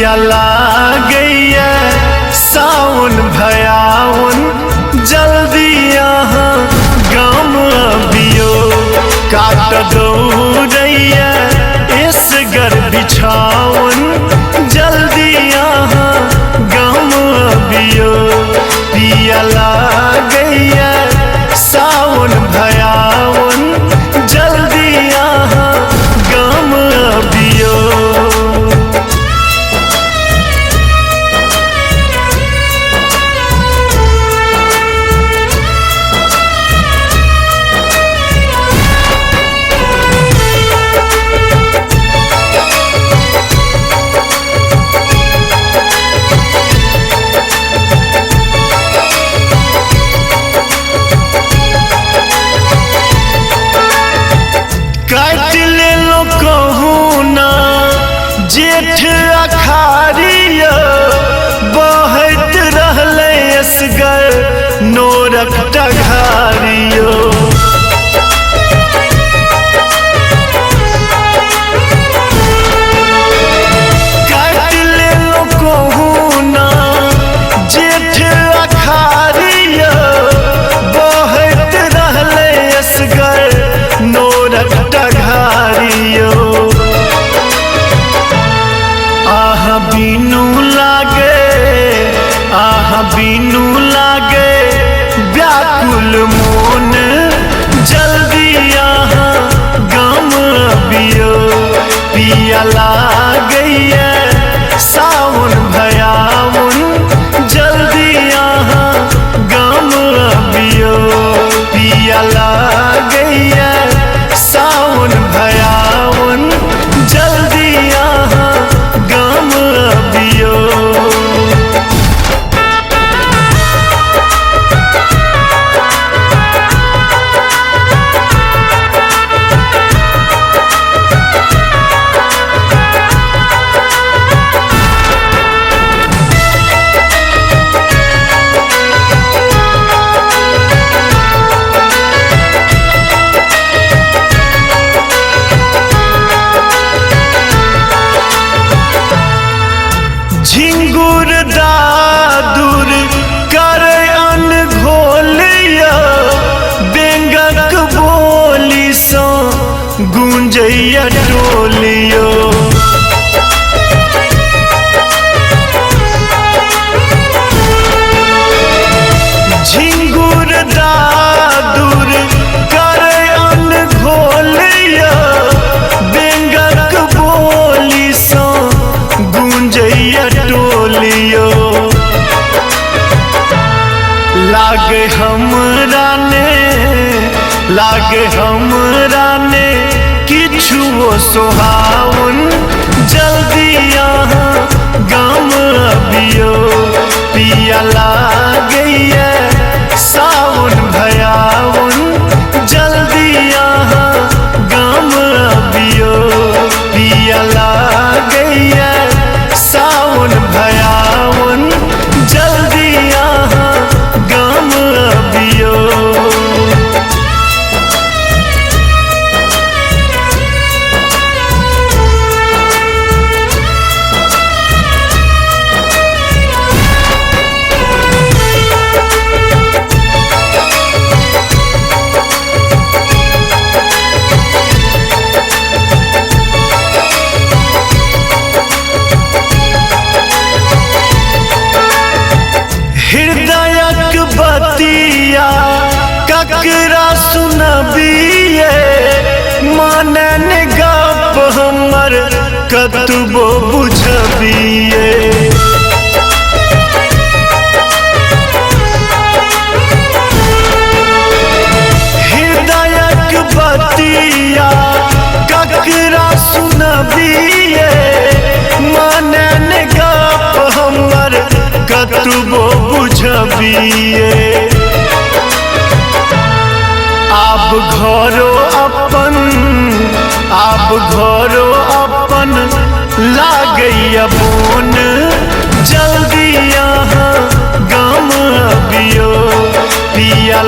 पिया लागैया सावन भयावन, जल्दी यहाँ गाम अबियो। काट दौड़ैया इस गर बिछावन, जल्दी यहाँ गाम अबियो। पिया लागैया सावन भयावन, जल्दी यहाँ गाम अबियो। काट ले लो कहूँ ना जेठ अखारिया, बहत रहले असगर नोरक टघारियो। काट ले लो कहूँ ना जेठ अखारिया, बहत रहले असगर नोरक टघारियो। आह बीनू लागे व्याकुल मोन, जल्दी यहाँ गाम अबियो। पिया लागैया सावन भयावन, जल्दी यहाँ गाम अबियो। पिया लागैया सावन भयावन, जल्दी यहाँ गाम अबियो। झिंगुर दादुर करे अनघोलिया, बेंगक बोली सो गूंजैया टोलियो। झिंगुर दादुर करे अनघोलिया, बेंगक बोली सो गूंजैया टोलियो। लागे हमरा ने किछु सोहावन, जल्दी यहाँ गाम अबियो। पिया लागैया सावन भयावन, जल्दी यहाँ गाम अबियो। पिया लागैया सावन भयावन, जल्दी यहाँ गाम अबियो। हृदयक बतिया ककरा सुनबिए, मानन गप हमर कतबो बुझबिए। हृदयक बतिया ककरा सुनबिए, मानन गप हमर कतबो बुझबिए। आप घरो अपन लागैया बोन, जल्दी यहाँ गाम अबियो। पिया